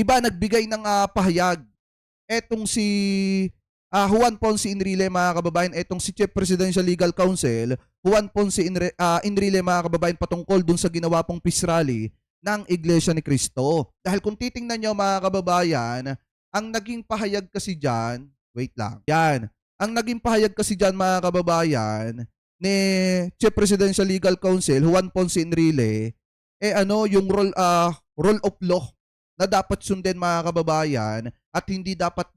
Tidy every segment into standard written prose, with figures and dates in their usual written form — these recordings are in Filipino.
'di ba nagbigay ng pahayag etong si Juan Ponce Enrile mga kababayan, etong si Chief Presidential Legal Counsel, Juan Ponce Enrile mga kababayan patungkol dun sa ginawa pong peace rally ng Iglesia ni Cristo. Dahil kung titingnan nyo mga kababayan, ang naging pahayag kasi dyan, wait lang, yan, ang naging pahayag kasi dyan mga kababayan ni Chief Presidential Legal Counsel, Juan Ponce Enrile, yung rule of law na dapat sundin mga kababayan at hindi dapat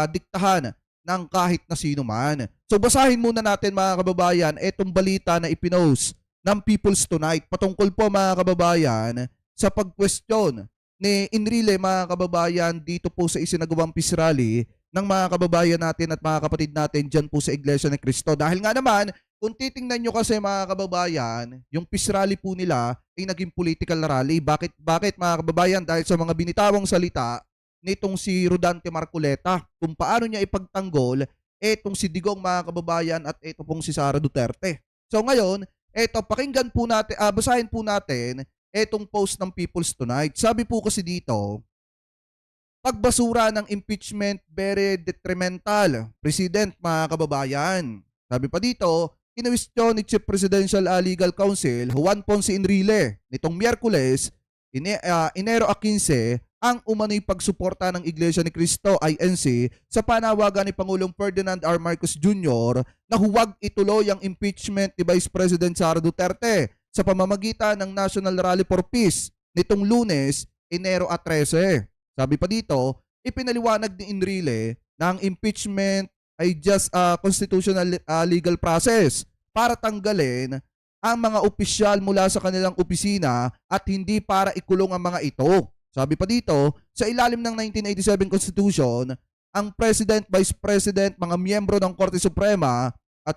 diktahan ng kahit na sino man. So basahin muna natin mga kababayan itong balita na ipinost ng People's Tonight patungkol po mga kababayan sa pag-question ni Enrile mga kababayan dito po sa isinagawang peace rally ng mga kababayan natin at mga kapatid natin dyan po sa Iglesia ni Cristo. Dahil nga naman, kung titingnan nyo kasi mga kababayan, yung peace rally po nila ay naging political na rally. Bakit mga kababayan? Dahil sa mga binitawang salita nitong si Rodante Marcoleta kung paano niya ipagtanggol etong si Digong mga kababayan at eto pong si Sara Duterte. So ngayon, pakinggan po natin, basahin po natin etong post ng People's Tonight. Sabi po kasi dito, pagbasura ng impeachment very detrimental. President mga kababayan. Sabi pa dito, kinwestiyon ni Chief Presidential Legal Counsel Juan Ponce Enrile nitong Miyerkules, Enero 15, ang umano'y pagsuporta ng Iglesia ni Cristo INC sa panawagan ni Pangulong Ferdinand R. Marcos Jr. na huwag ituloy ang impeachment ni Vice President Sara Duterte sa pamamagitan ng National Rally for Peace nitong Lunes, Enero 13. Sabi pa dito, ipinaliwanag ni Enrile na ang impeachment ay just a constitutional legal process para tanggalin ang mga opisyal mula sa kanilang opisina at hindi para ikulong ang mga ito. Sabi pa dito, sa ilalim ng 1987 Constitution, ang President, Vice President, mga miyembro ng Korte Suprema at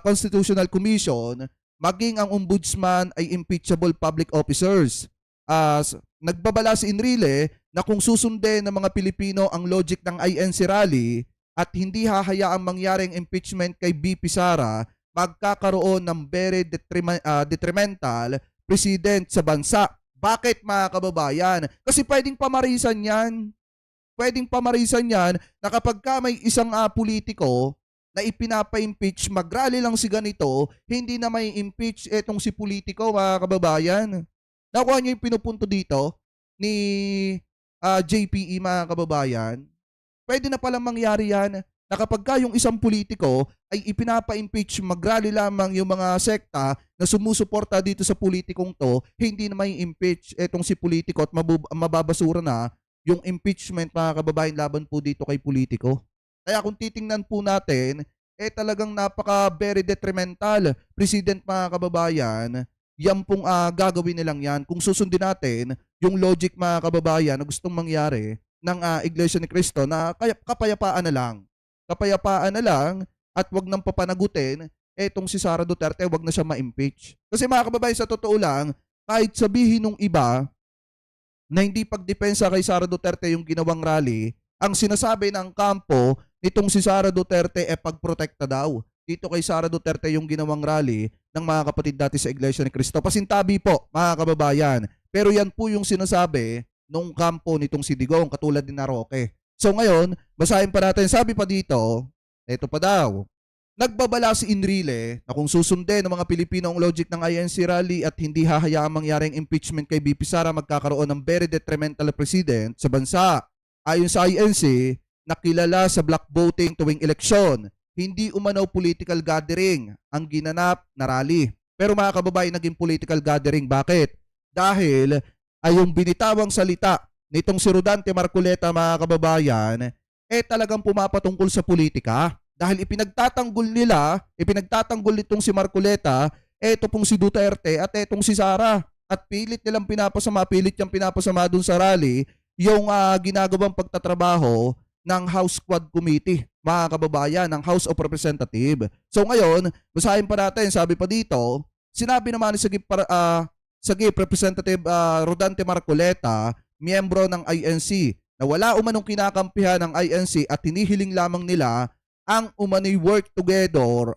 Constitutional Commission, maging ang Ombudsman ay impeachable public officers. Nagbabala si Enrile na kung susundin ng mga Pilipino ang logic ng INC rally at hindi hahayaang mangyaring impeachment kay BP Sara, magkakaroon ng very detrimental president sa bansa. Bakit mga kababayan? Kasi pwedeng pamarisan yan. Pwedeng pamarisan yan na kapag ka may isang politiko na ipinapa-impeach, mag-rally lang si ganito, hindi na may impeach etong si politiko mga kababayan. Nakuha niyo yung pinupunto dito ni JPE mga kababayan? Pwede na palang mangyari yan na kapag ka yung isang politiko ay ipinapa-impeach, mag-rally lamang yung mga sekta na sumusuporta dito sa politikong to, hindi na may impeach etong si politiko at mababasura na yung impeachment mga kababayan laban po dito kay politiko. Kaya kung titingnan po natin, talagang napaka very detrimental president mga kababayan, yan pong gagawin nilang yan. Kung susundin natin yung logic mga kababayan na gustong mangyari ng Iglesia ni Cristo na kapayapaan na lang. Kapayapaan na lang at wag nang papanagutin etong si Sara Duterte, wag na siya ma-impeach. Kasi mga kababayan, sa totoo lang, kahit sabihin nung iba na hindi pagdepensa kay Sara Duterte yung ginawang rally, ang sinasabi ng kampo nitong si Sara Duterte pagprotekta daw. Dito kay Sara Duterte yung ginawang rally ng mga kapatid dati sa Iglesia ni Cristo. Pasintabi po mga kababayan. Pero yan po yung sinasabi nung kampo nitong si Digong, katulad ni na Roque. So ngayon, basahin pa natin. Sabi pa dito, eto pa daw, nagbabala si Enrile na kung susundin ng mga Pilipino ang logic ng INC rally at hindi hahayaang mangyaring impeachment kay BP Sara, magkakaroon ng very detrimental president sa bansa. Ayon sa INC, nakilala sa black voting tuwing eleksyon, hindi umano political gathering ang ginanap na rally. Pero mga kababayan, naging political gathering. Bakit? Dahil ay yung binitawang salita nitong si Rodante Marcoleta mga kababayan, talagang pumapatungkol sa politika. Dahil ipinagtatanggol nitong si Marcoleta, eto pong si Duterte at etong si Sara. At pilit niyang pinapasama dun sa rally yung ginagawang pagtatrabaho ng House Quad Committee, mga kababayan, ng House of Representatives. So ngayon, basahin pa natin, sabi pa dito, sinabi naman ni Sagip Representative Rodante Marcoleta, miyembro ng INC, na wala umanong kinakampihan ng INC at hinihiling lamang nila ang umano'y work together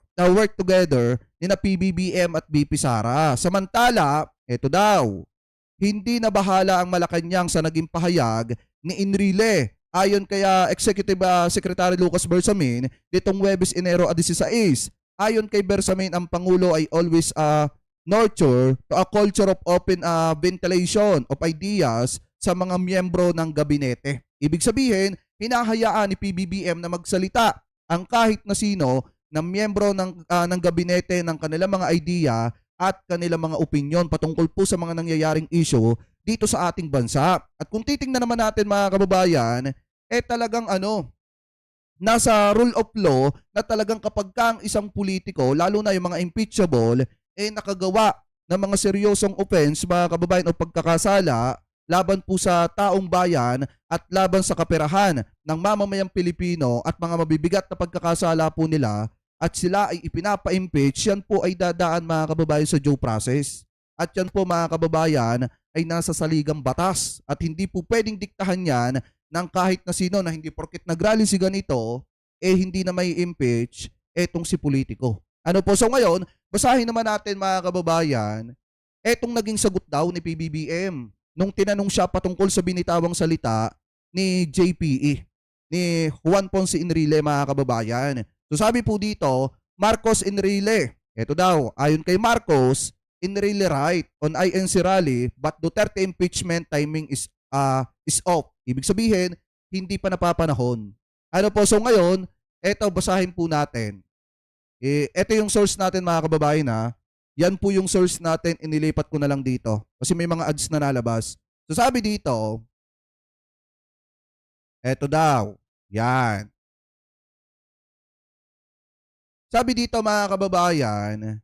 ni na PBBM at BP Sara. Samantala, ito daw, hindi na bahala ang Malacanang sa naging pahayag ni Enrile. Ayon kaya Executive Secretary Lucas Bersamin, ditong Huwebes Enero 16, ayon kay Bersamin, ang Pangulo ay always nurture to a culture of open ventilation of ideas sa mga miyembro ng gabinete. Ibig sabihin, hinahayaan ni PBBM na magsalita ang kahit na sino na miyembro ng gabinete ng kanilang mga idea at kanilang mga opinyon patungkol po sa mga nangyayaring issue dito sa ating bansa. At kung titingnan naman natin mga kababayan, talagang nasa rule of law na talagang kapag ka ang isang politiko, lalo na yung mga impeachable, nakagawa ng mga seryosong offense, mga kababayan, o pagkakasala laban po sa taong bayan at laban sa kaperahan ng mamamayang Pilipino at mga mabibigat na pagkakasala po nila at sila ay ipinapa-impeach, yan po ay dadaan mga kababayan sa due process. At yan po mga kababayan ay nasa saligang batas at hindi po pwedeng diktahan yan ng kahit na sino na hindi porket nagrally si ganito, hindi na may impeach etong si politiko. Ano po? So ngayon, basahin naman natin mga kababayan, etong naging sagot daw ni PBBM nung tinanong siya patungkol sa binitawang salita ni JPE, ni Juan Ponce Enrile, mga kababayan. So sabi po dito, Marcos Enrile, eto daw, ayon kay Marcos, Enrile right on INC rally but Duterte impeachment timing is off. Ibig sabihin, hindi pa napapanahon. Ano po? So ngayon, eto basahin po natin. Ito yung source natin mga kababayan. Yan po yung source natin, inilipat ko na lang dito. Kasi may mga ads na nalabas. So sabi dito, eto daw, yan. Sabi dito mga kababayan,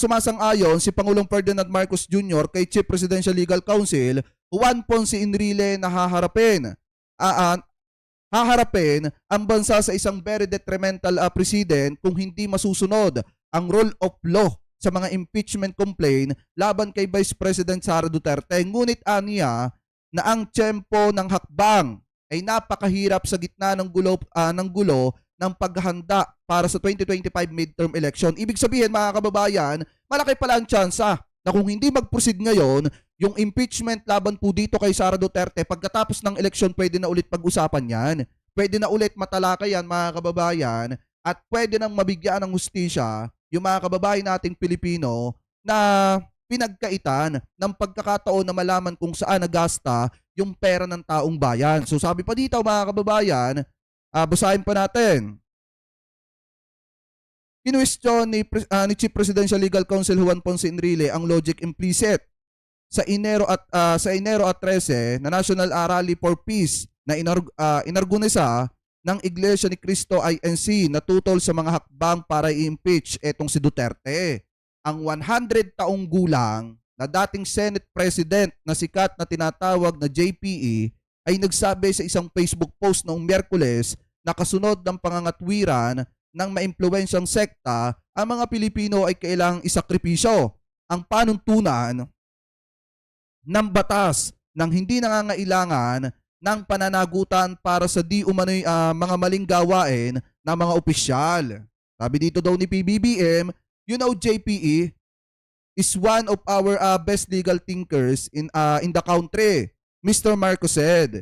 sumasang-ayon si Pangulong Ferdinand Marcos Jr. kay Chief Presidential Legal Counsel Juan Ponce Enrile na haharapin ang bansa sa isang very detrimental precedent kung hindi masusunod ang rule of law sa mga impeachment complaint laban kay Vice President Sara Duterte. Ngunit aniya na ang tiyempo ng hakbang ay napakahirap sa gitna ng gulo ng paghahanda para sa 2025 midterm election. Ibig sabihin mga kababayan, malaki pala ang tsansa na kung hindi mag-proceed ngayon, yung impeachment laban po dito kay Sara Duterte, pagkatapos ng eleksyon, pwede na ulit pag-usapan yan. Pwede na ulit matalakay yan mga kababayan at pwede nang mabigyan ng hustisya yung mga kababayan nating Pilipino na pinagkaitan ng pagkakataon na malaman kung saan nagasta yung pera ng taong bayan. So sabi pa dito mga kababayan, basahin pa natin. Kinwestiyon ni Chief Presidential Legal Counsel Juan Ponce Enrile ang logic implicit sa Enero at 13 na National Rally for Peace na inargunisa ng Iglesia ni Cristo INC na tutol sa mga hakbang para i-impeach etong si Duterte. Ang 100 taong gulang na dating Senate President na sikat na tinatawag na JPE ay nagsabi sa isang Facebook post noong Miyerkules na kasunod ng pangangatwiran ng maimpluwensyang sekta, ang mga Pilipino ay kailangang isakripisyo ang panuntunan ng batas ng hindi nangangailangan ng pananagutan para sa di umano'y mga maling gawain ng mga opisyal. Sabi dito daw ni PBBM, JPE is one of our best legal thinkers in the country, Mr. Marcos said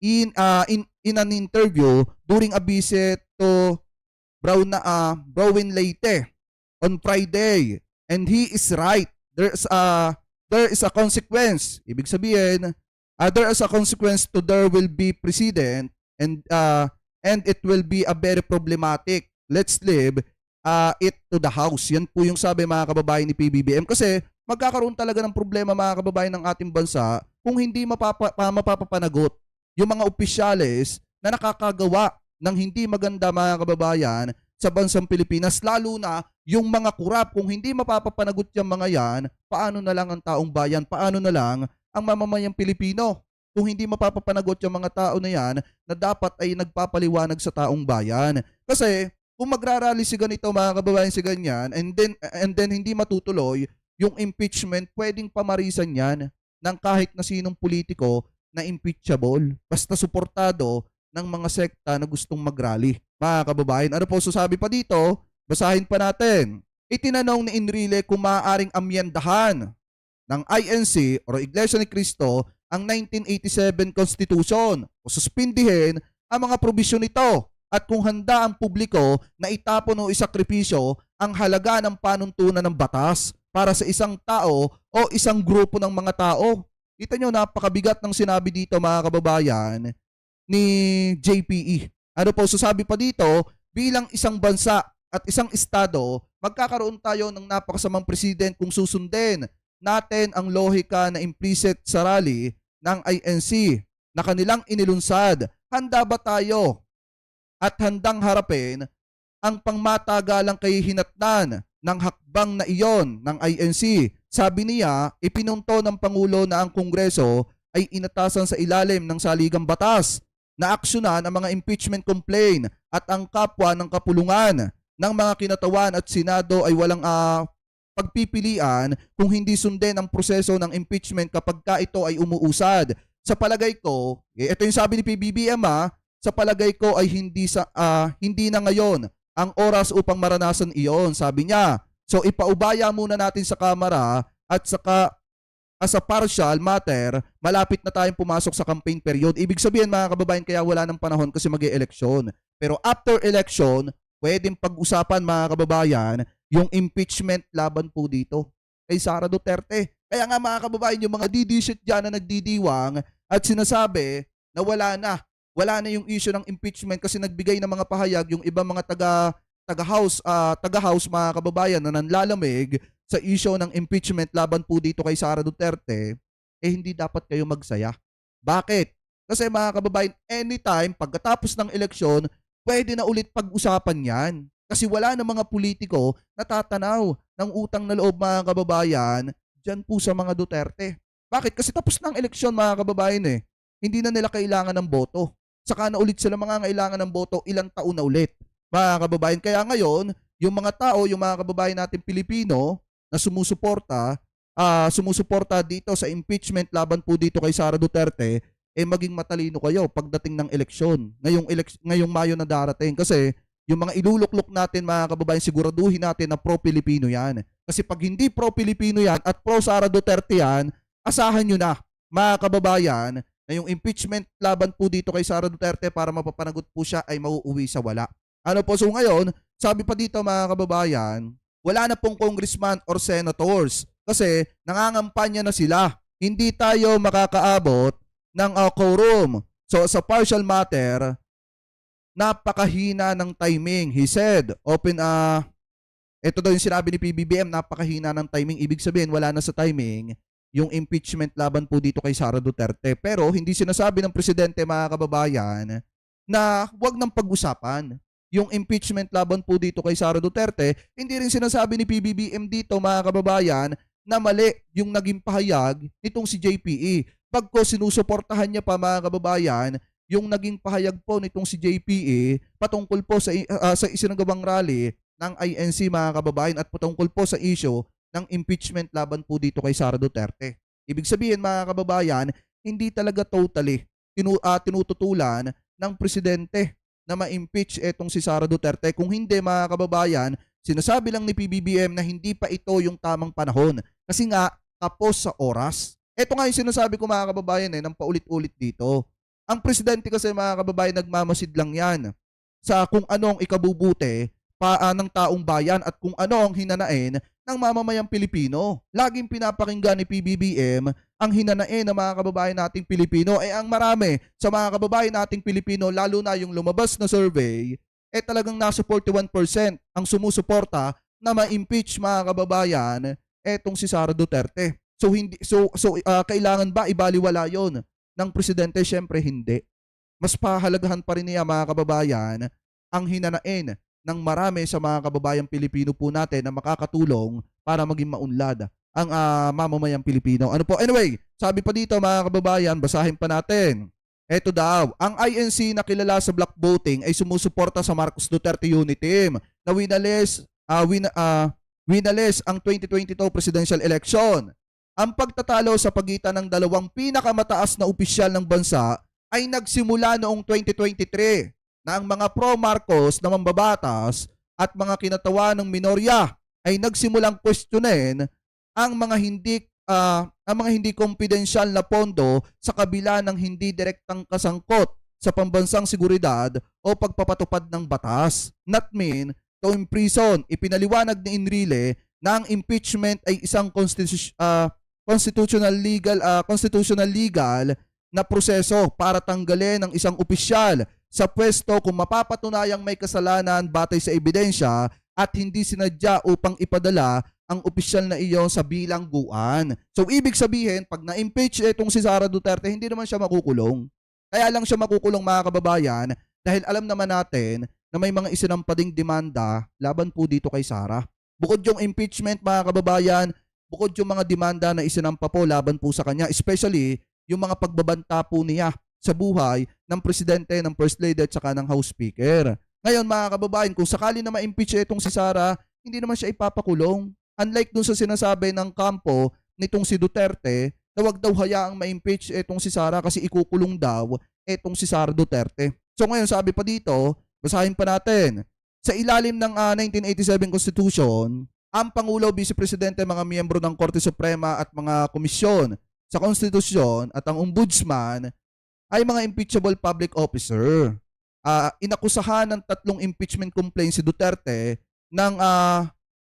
in an interview during a visit to Browin Leyte on Friday. And he is right. There is a consequence. Ibig sabihin, there is a consequence to there will be precedent and it will be a very problematic. Let's leave it to the House. Yan po yung sabi mga kababayan ni PBBM kasi magkakaroon talaga ng problema mga kababayan ng ating bansa kung hindi mapapapanagot yung mga opisyales na nakakagawa ng hindi maganda mga kababayan sa bansang Pilipinas, lalo na yung mga kurap. Kung hindi mapapapanagot yung mga yan, paano na lang ang taong bayan? Paano na lang ang mamamayang Pilipino? Kung hindi mapapapanagot yung mga tao na yan na dapat ay nagpapaliwanag sa taong bayan. Kasi kung magrarally si ganito mga kababayan si ganyan and then hindi matutuloy yung impeachment, pwedeng pamarisan yan ng kahit na sinong politiko na impeachable basta suportado ng mga sekta na gustong mag-rally. Mga kababayan, ano po sasabi pa dito? Basahin pa natin. Itinanong ni Enrile kung maaaring amyendahan ng INC o Iglesia ni Cristo ang 1987 Constitution o suspindihin ang mga probisyon nito at kung handa ang publiko na itapon o isakripisyo ang halaga ng panuntunan ng batas para sa isang tao o isang grupo ng mga tao. Kita nyo, napakabigat ng sinabi dito mga kababayan ni JPE. Ano po, sasabi pa dito, bilang isang bansa at isang estado, magkakaroon tayo ng napakasamang president kung susundin natin ang lohika na implicit sa rally ng INC na kanilang inilunsad. Handa ba tayo at handang harapin ang pangmatagalang kahihinatnan ng hakbang na iyon ng INC? Sabi niya, ipinunto ng Pangulo na ang Kongreso ay inatasan sa ilalim ng saligang batas na aksyonan ang mga impeachment complaint at ang kapwa ng kapulungan ng mga kinatawan at Senado ay walang pagpipilian kung hindi sundin ang proseso ng impeachment kapag ka ito ay umuusad. Sa palagay ko, ito yung sabi ni PBBM sa palagay ko ay hindi na ngayon ang oras upang maranasan iyon, sabi niya. So ipaubaya muna natin sa Kamara at saka as a partial matter, malapit na tayong pumasok sa campaign period. Ibig sabihin mga kababayan, kaya wala ng panahon kasi mag-e-eleksyon. Pero after election, pwedeng pag-usapan mga kababayan yung impeachment laban po dito kay Sara Duterte. Kaya nga mga kababayan, yung mga DD-shit dyan na nagdidiwang at sinasabi na wala na yung issue ng impeachment kasi nagbigay ng mga pahayag yung ibang mga taga-house mga kababayan na nanlalamig sa issue ng impeachment laban po dito kay Sara Duterte, hindi dapat kayo magsaya. Bakit? Kasi mga kababayan, anytime pagkatapos ng eleksyon, pwede na ulit pag-usapan yan. Kasi wala na mga politiko na tatanaw ng utang na loob mga kababayan dyan po sa mga Duterte. Bakit? Kasi tapos na ang eleksyon mga kababayan Hindi na nila kailangan ng boto. Saka na ulit sila mga kailangan ng boto ilang taon na ulit mga kababayan. Kaya ngayon, yung mga tao, yung mga kababayan natin Pilipino na sumusuporta dito sa impeachment laban po dito kay Sara Duterte, maging matalino kayo pagdating ng eleksyon. Ngayong Mayo na darating. Kasi yung mga iluluklok natin mga kababayan, siguraduhin natin na pro-Pilipino yan. Kasi pag hindi pro-Pilipino yan at pro-Sara Duterte yan, asahan nyo na mga kababayan na yung impeachment laban po dito kay Sara Duterte para mapapanagot po siya ay mauuwi sa wala. Ano po, so ngayon, sabi pa dito mga kababayan, wala na pong congressman or senators kasi nangangampanya na sila. Hindi tayo makakaabot ng quorum. So sa partial matter, napakahina ng timing. He said, ito daw yung sinabi ni PBBM, napakahina ng timing. Ibig sabihin, wala na sa timing yung impeachment laban po dito kay Sara Duterte. Pero hindi sinasabi ng presidente mga kababayan na huwag nang pag-usapan yung impeachment laban po dito kay Sara Duterte. Hindi rin sinasabi ni PBBM dito mga kababayan na mali yung naging pahayag nitong si JPE. Pagko sinusuportahan niya pa mga kababayan yung naging pahayag po nitong si JPE patungkol po sa isinagawang rally ng INC mga kababayan at patungkol po sa issue ng impeachment laban po dito kay Sara Duterte. Ibig sabihin mga kababayan, hindi talaga totally tinututulan ng presidente na ma-impeach etong si Sara Duterte. Kung hindi mga kababayan, sinasabi lang ni PBBM na hindi pa ito yung tamang panahon. Kasi nga, tapos sa oras. Ito nga yung sinasabi ko mga kababayan ng paulit-ulit dito. Ang presidente kasi mga kababayan, nagmamasid lang yan sa kung anong ikabubuti ng taong bayan at kung ano ang hinanain ng mamamayang Pilipino. Laging pinapakinggan ni PBBM ang hinanain ng mga kababayan nating Pilipino. Ang marami sa mga kababayan nating Pilipino, lalo na yung lumabas na survey, talagang nasa 41% ang sumusuporta na ma-impeach mga kababayan etong si Sara Duterte. Kailangan ba ibaliwala yon ng presidente? Syempre hindi. Mas pahalagahan pa rin niya mga kababayan ang hinanain ng marami sa mga kababayang Pilipino po natin na makakatulong para maging maunlad ang mamamayang Pilipino. Ano po? Anyway, sabi pa dito mga kababayan, basahin pa natin. Eto daw, ang INC na kilala sa block voting ay sumusuporta sa Marcos Duterte Unity Team na winalis ang 2022 presidential election. Ang pagtatalo sa pagitan ng dalawang pinakamataas na opisyal ng bansa ay nagsimula noong 2023 na ang mga pro-Marcos na mambabatas at mga kinatawan ng minorya ay nagsimulang questionin ang mga hindi kumpidensyal na pondo sa kabila ng hindi direktang kasangkot sa pambansang seguridad o pagpapatupad ng batas. Not mean to imprison. Ipinaliwanag ni Enrile na ang impeachment ay isang constitutional legal na proseso para tanggalin ng isang opisyal sa pwesto kung mapapatunayang may kasalanan batay sa ebidensya at hindi sinadya upang ipadala ang opisyal na iyon sa bilangguan. So ibig sabihin, pag na-impeach itong si Sara Duterte, hindi naman siya makukulong. Kaya lang siya makukulong, mga kababayan, dahil alam naman natin na may mga isinampading demanda laban po dito kay Sara. Bukod yung impeachment, mga kababayan, bukod yung mga demanda na isinampa po laban po sa kanya, especially yung mga pagbabanta po niya sa buhay ng presidente, ng first lady at saka ng house speaker. Ngayon, mga kababayan, kung sakali na ma-impeach itong si Sara, hindi naman siya ipapakulong. Unlike dun sa sinasabi ng kampo nitong si Duterte, na wag daw hayaang ma-impeach itong si Sara kasi ikukulong daw itong si Sara Duterte. So ngayon, sabi pa dito, basahin pa natin. Sa ilalim ng 1987 Constitution, ang Pangulo, Vice Presidente, mga miyembro ng Korte Suprema at mga komisyon sa Konstitusyon at ang Ombudsman ay mga impeachable public officer. Inakusahan ng 3 impeachment complaints si Duterte ng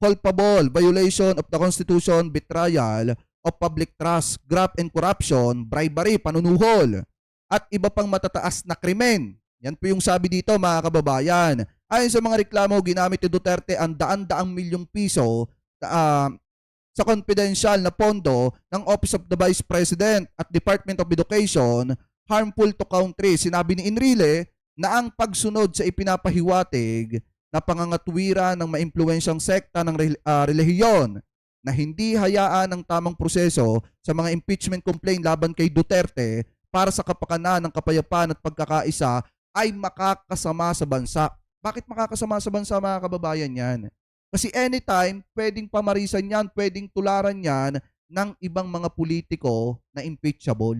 culpable violation of the Constitution, betrayal of public trust, graft and corruption, bribery, panunuhol, at iba pang matataas na krimen. Yan po yung sabi dito, mga kababayan. Ayon sa mga reklamo, ginamit ni Duterte ang daan-daang milyong piso sa confidential na pondo ng Office of the Vice President at Department of Education harmful to country. Sinabi ni Enrile na ang pagsunod sa ipinapahiwatig na pangangatwira ng maimpluwensyang sekta ng relihiyon na hindi hayaan ng tamang proseso sa mga impeachment complaint laban kay Duterte para sa kapakanan ng kapayapaan at pagkakaisa ay makakasama sa bansa. Bakit makakasama sa bansa, mga kababayan, yan? Kasi anytime, pwedeng pamarisan yan, pwedeng tularan yan ng ibang mga politiko na impeachable.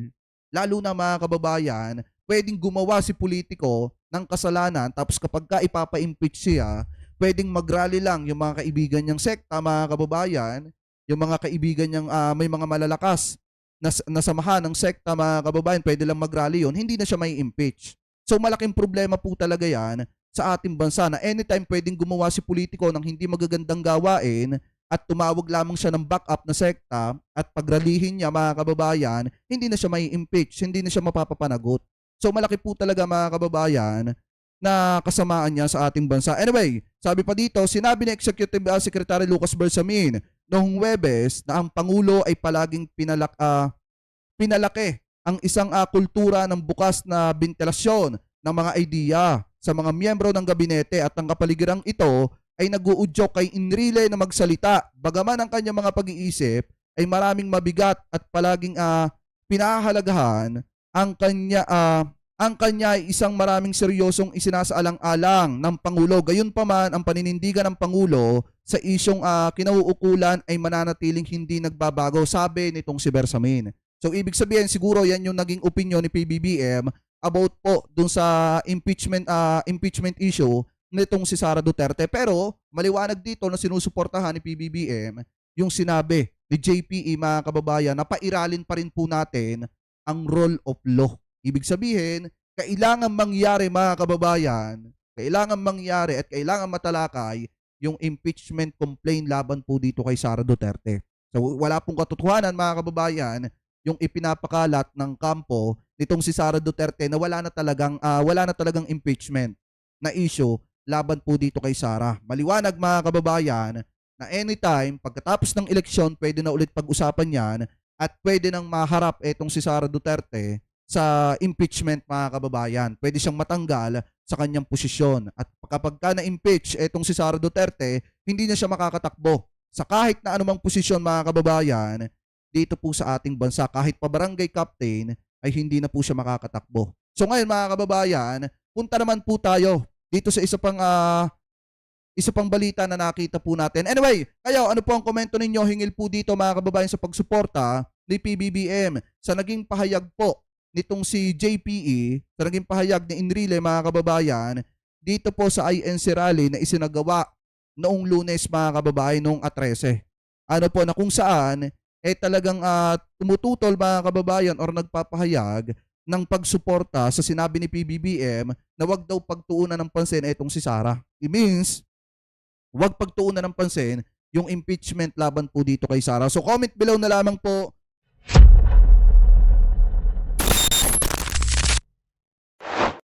Lalo na, mga kababayan, pwedeng gumawa si politiko ng kasalanan tapos kapag ka ipapa-impeach siya, pwedeng mag-rally lang yung mga kaibigan niyang sekta, mga kababayan, yung mga kaibigan niyang may mga malalakas na samahan ng sekta, mga kababayan, pwede lang mag-rally yun, hindi na siya may impeach. So malaking problema po talaga yan sa ating bansa na anytime pwedeng gumawa si politiko ng hindi magagandang gawain at tumawag lamang siya ng backup na sekta at pagralihin niya, mga kababayan, hindi na siya may impeach, hindi na siya mapapapanagot. So malaki po talaga, mga kababayan, na kasamaan niya sa ating bansa. Anyway, sabi pa dito, sinabi ni Executive Secretary Lucas Bersamin noong Huwebes na ang Pangulo ay palaging pinalaki ang isang kultura ng bukas na bentilasyon ng mga idea sa mga miyembro ng gabinete at ang kapaligirang ito ay nag-uudyok kay Enrile na magsalita. Bagaman ang kanyang mga pag-iisip ay maraming mabigat at palaging pinahahalagahan, ang kanya ay isang maraming seryosong isinasaalang-alang ng Pangulo. Gayunpaman, ang paninindigan ng Pangulo sa isyong kinauukulan ay mananatiling hindi nagbabago, sabi nitong si Bersamin. So ibig sabihin, siguro yan yung naging opinion ni PBBM about po dun sa impeachment issue nitong si Sara Duterte. Pero maliwanag dito na sinusuportahan ni PBBM yung sinabi ni JPE, mga kababayan, na pairalin pa rin po natin ang rule of law. Ibig sabihin, kailangan mangyari, mga kababayan, kailangan mangyari at kailangan matalakay yung impeachment complaint laban po dito kay Sara Duterte. So wala pong katotohanan, mga kababayan, yung ipinapakalat ng kampo nitong si Sara Duterte na wala na talagang impeachment na issue laban po dito kay Sara. Maliwanag, mga kababayan, na anytime pagkatapos ng eleksyon pwede na ulit pag-usapan yan at pwede nang maharap itong si Sara Duterte sa impeachment, mga kababayan. Pwede siyang matanggal sa kanyang posisyon. At kapag ka na-impeach itong si Sara Duterte, hindi na siya makakatakbo sa kahit na anumang posisyon, mga kababayan, dito po sa ating bansa. Kahit pa barangay captain, ay hindi na po siya makakatakbo. So ngayon, mga kababayan, punta naman po tayo dito sa isa pang balita na nakita po natin. Anyway, kayo, ano po ang komento ninyo? Hingil po dito, mga kababayan, sa pagsuporta ni PBBM sa naging pahayag po nitong si JPE, sa naging pahayag ni Enrile, mga kababayan, dito po sa INC rally na isinagawa noong Lunes mga kababayan, noong 13. Ano po na kung saan talagang tumututol mga kababayan or nagpapahayag ng pagsuporta sa sinabi ni PBBM na wag daw pagtuunan ng pansin itong si Sara. It means wag pagtuunan ng pansin yung impeachment laban po dito kay Sara. So comment below na lamang po